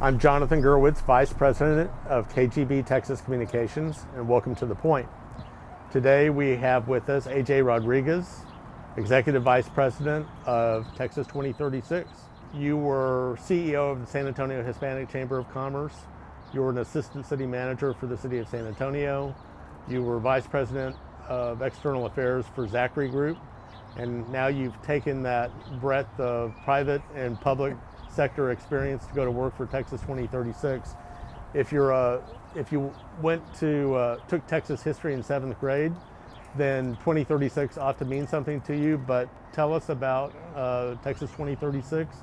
I'm Jonathan Gurwitz, Vice President of KGB Texas Communications, and welcome to thePoint. Today we have with us AJ Rodriguez, Executive Vice President of Texas 2036. You were CEO of the San Antonio Hispanic Chamber of Commerce. You were an Assistant City Manager for the City of San Antonio. You were Vice President of External Affairs for Zachary Group. And now you've taken that breadth of private and public sector experience to go to work for Texas 2036. If you took Texas history in 7th grade, then 2036 ought to mean something to you. But tell us about Texas 2036,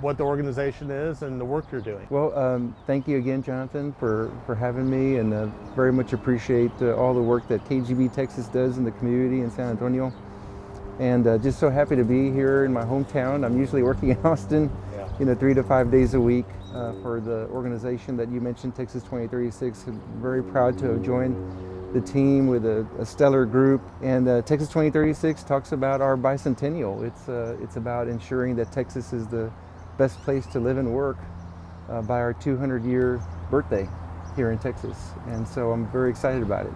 what the organization is, and the work you're doing. Well, thank you again, Jonathan, for having me, and very much appreciate all the work that KGB Texas does in the community in San Antonio. And just so happy to be here in my hometown. I'm usually working in Austin, 3 to 5 days a week for the organization that you mentioned, Texas 2036. I'm very proud to have joined the team with a stellar group. And Texas 2036 talks about our bicentennial. It's about ensuring that Texas is the best place to live and work by our 200-year birthday here in Texas. And so I'm very excited about it.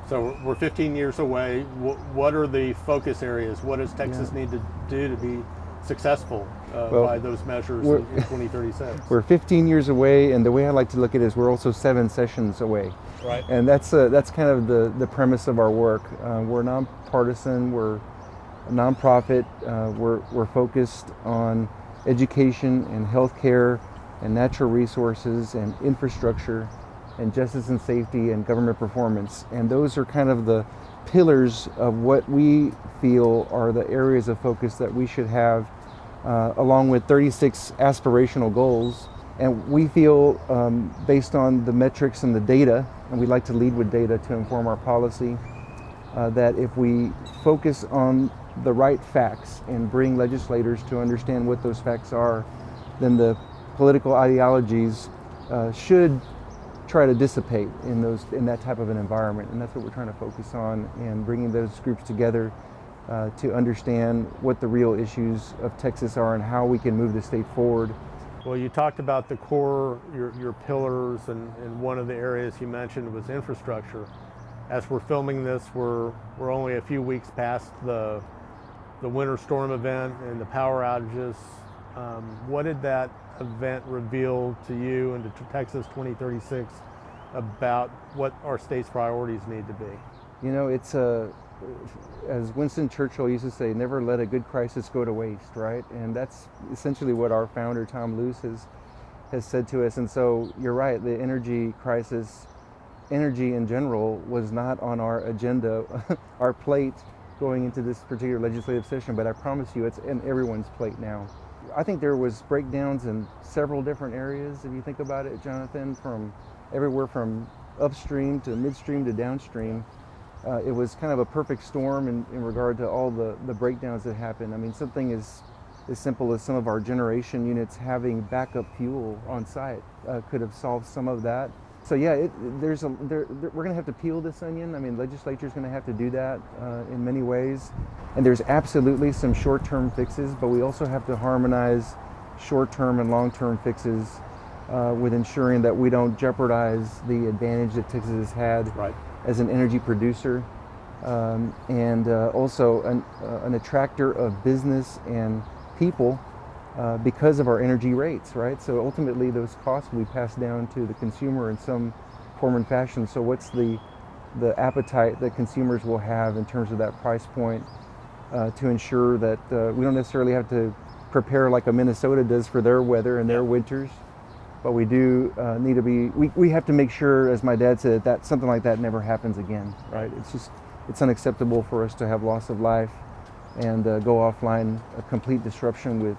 So we're 15 years away. What are the focus areas? What does Texas need to do to be successful by those measures in 2036? We're 15 years away, and the way I like to look at it is we're also 7 sessions away. Right. And that's kind of the premise of our work. We're nonpartisan. We're a nonprofit. We're focused on education and healthcare and natural resources and infrastructure and justice and safety and government performance. And those are kind of the pillars of what we feel are the areas of focus that we should have, along with 36 aspirational goals. And we feel, based on the metrics and the data, and we like to lead with data to inform our policy, that if we focus on the right facts and bring legislators to understand what those facts are, then the political ideologies should try to dissipate in that type of an environment. And that's what we're trying to focus on, and bringing those groups together to understand what the real issues of Texas are and how we can move the state forward. Well, you talked about the core, your pillars, and one of the areas you mentioned was infrastructure. As we're filming this, we're only a few weeks past the winter storm event and the power outages. What did that event reveal to you and to Texas 2036 about what our state's priorities need to be? It's as Winston Churchill used to say, never let a good crisis go to waste, right? And that's essentially what our founder, Tom Luce, has said to us. And so you're right, the energy crisis, energy in general, was not on our agenda, our plate, going into this particular legislative session, but I promise you it's in everyone's plate now. I think there was breakdowns in several different areas, if you think about it, Jonathan, from everywhere from upstream to midstream to downstream. It was kind of a perfect storm in regard to all the breakdowns that happened. I mean, something as simple as some of our generation units having backup fuel on site could have solved some of that. So yeah, we're going to have to peel this onion. I mean, legislature's going to have to do that in many ways. And there's absolutely some short-term fixes, but we also have to harmonize short-term and long-term fixes with ensuring that we don't jeopardize the advantage that Texas has had as an energy producer, and also an attractor of business and people because of our energy rates, right? So ultimately those costs will be passed down to the consumer in some form and fashion. So what's the appetite that consumers will have in terms of that price point to ensure that we don't necessarily have to prepare like a Minnesota does for their weather and their winters, but we do need to be, we have to make sure, as my dad said, that something like that never happens again, right? It's unacceptable for us to have loss of life and go offline, a complete disruption with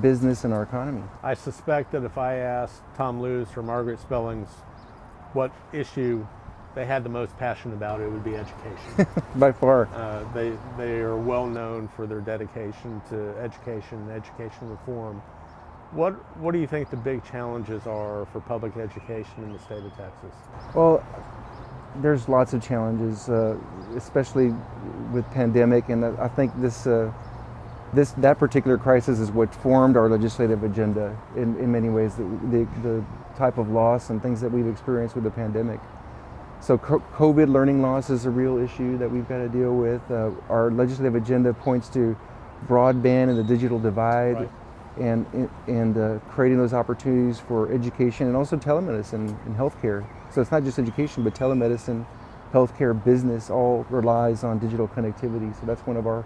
business and our economy. I suspect that if I asked Tom Luce or Margaret Spellings what issue they had the most passion about, it would be education. By far. They are well known for their dedication to education and education reform. What do you think the big challenges are for public education in the state of Texas? Well, there's lots of challenges, especially with pandemic, and I think this That particular crisis is what formed our legislative agenda in many ways, the type of loss and things that we've experienced with the pandemic. So COVID learning loss is a real issue that we've got to deal with. Our legislative agenda points to broadband and the digital divide, right, and creating those opportunities for education and also telemedicine and healthcare. So it's not just education, but telemedicine, healthcare, business all relies on digital connectivity. So that's one of our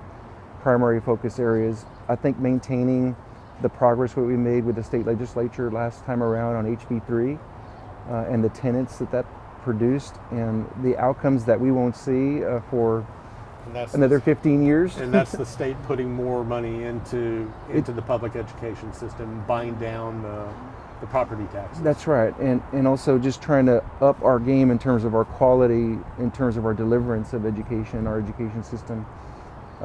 primary focus areas. I think maintaining the progress that we made with the state legislature last time around on HB3 and the tenets that produced and the outcomes that we won't see for another 15 years. And that's the state putting more money into the public education system, buying down the property taxes. That's right, and also just trying to up our game in terms of our quality, in terms of our deliverance of education, our education system.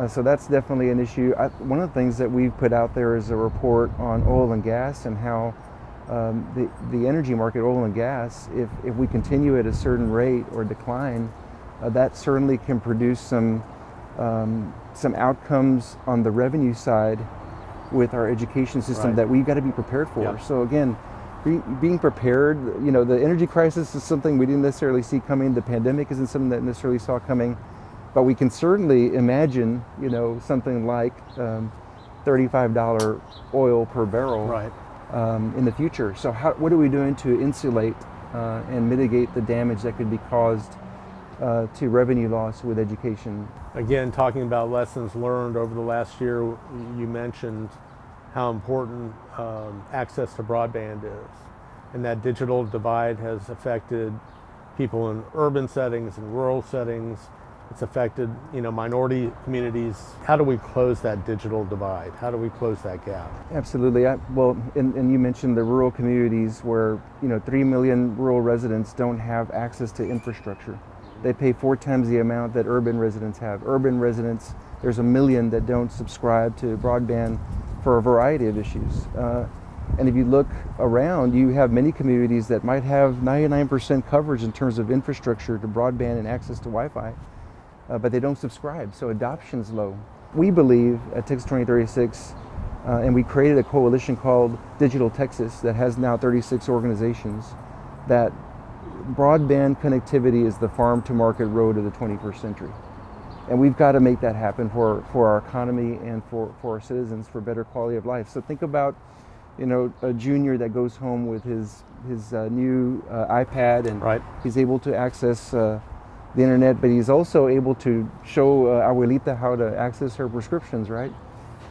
So that's definitely an issue. One of the things that we've put out there is a report on oil and gas and how the energy market, oil and gas, if we continue at a certain rate or decline, that certainly can produce some outcomes on the revenue side with our education system, right, that we've got to be prepared for. Yep. So again, being prepared, the energy crisis is something we didn't necessarily see coming. The pandemic isn't something that necessarily saw coming, but we can certainly imagine, something like $35 oil per barrel, right, in the future. So what are we doing to insulate and mitigate the damage that could be caused to revenue loss with education? Again, talking about lessons learned over the last year, you mentioned how important access to broadband is, and that digital divide has affected people in urban settings and rural settings. It's affected, minority communities. How do we close that digital divide? How do we close that gap? Absolutely. And you mentioned the rural communities where 3 million rural residents don't have access to infrastructure. They pay 4 times the amount that urban residents have. Urban residents, there's 1 million that don't subscribe to broadband for a variety of issues. And if you look around, you have many communities that might have 99% coverage in terms of infrastructure to broadband and access to Wi-Fi, but they don't subscribe, so adoption's low. We believe at Texas 2036, and we created a coalition called Digital Texas that has now 36 organizations, that broadband connectivity is the farm-to-market road of the 21st century. And we've got to make that happen for our economy and for our citizens, for better quality of life. So think about, a junior that goes home with his new iPad, and right, he's able to access the internet, but he's also able to show Abuelita how to access her prescriptions, right?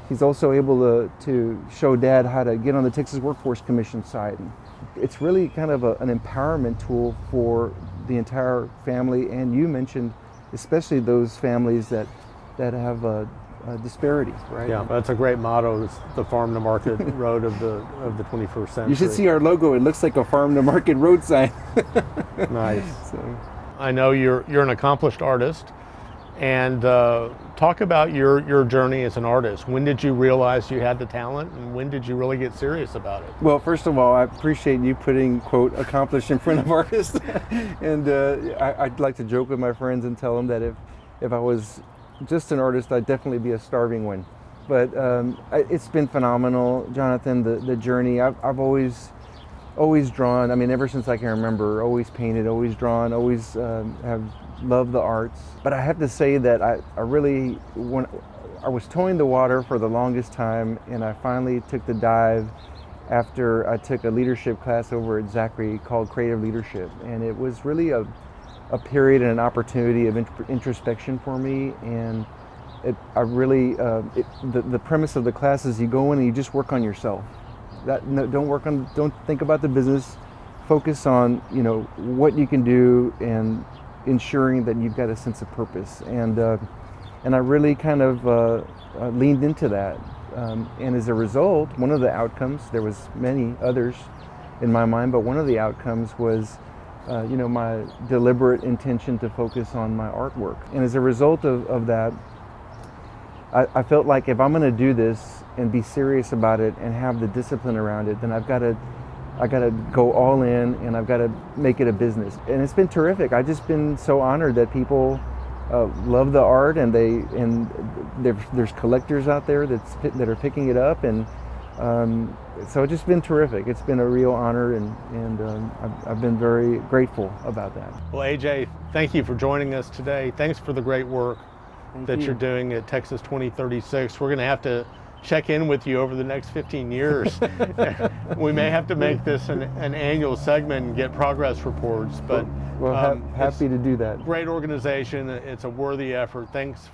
He's also able to show Dad how to get on the Texas Workforce Commission site. And it's really kind of an empowerment tool for the entire family, and you mentioned especially those families that have disparities, right? Yeah, that's a great motto. It's the farm to market road of the 21st century. You should see our logo. It looks like a farm to market road sign. Nice. So, I know you're an accomplished artist, and talk about your journey as an artist. When did you realize you had the talent, and when did you really get serious about it? Well, first of all, I appreciate you putting, quote, accomplished in front of artists. And I'd like to joke with my friends and tell them that if I was just an artist, I'd definitely be a starving one. But it's been phenomenal, Jonathan, the journey. I've always drawn. I mean, ever since I can remember, always painted, always drawn, always have loved the arts. But I have to say that I was toeing the water for the longest time, and I finally took the dive after I took a leadership class over at Zachary called Creative Leadership. And it was really a period and an opportunity of introspection for me. And the premise of the class is you go in and you just work on yourself. Don't think about the business. Focus on what you can do and ensuring that you've got a sense of purpose. And I really kind of leaned into that. And as a result, one of the outcomes, there was many others in my mind, but one of the outcomes was my deliberate intention to focus on my artwork. And as a result of that, I felt like if I'm going to do this and be serious about it and have the discipline around it, then I got to go all in, and I've got to make it a business. And it's been terrific. I've just been so honored that people love the art, and there's collectors out there that are picking it up, and so it's just been terrific. It's been a real honor, and I've been very grateful about that. Well, AJ, thank you for joining us today. Thanks for the great work that you're doing at Texas 2036. We're going to have to check in with you over the next 15 years. We may have to make this an annual segment and get progress reports, but happy to do that. Great organization. It's a worthy effort. Thanks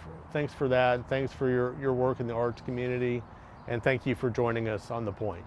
for that. Thanks for your work in the arts community, and thank you for joining us on The Point.